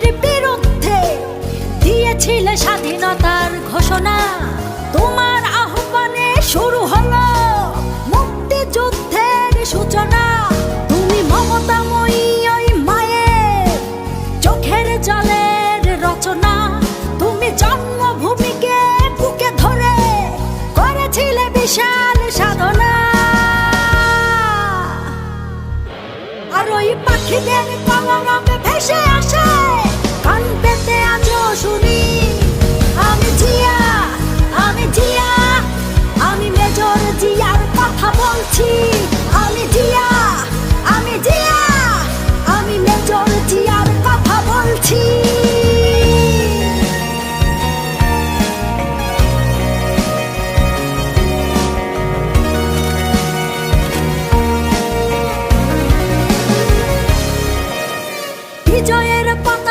স্বামীর বিরুদ্ধে দিয়েছিলে স্বাধীনতার ঘোষণা। তোমার আহ্বানে শুরু হলো মুক্তিযুদ্ধের সূচনা। তুমি মমতাময়ী ওই মায়ের চোখের জলের রচনা। তুমি জন্মভূমিকে বুকে ধরে করেছিলে বিশাল সাধনা। আর ওই পাখিদের কলরবে ভেসে আসে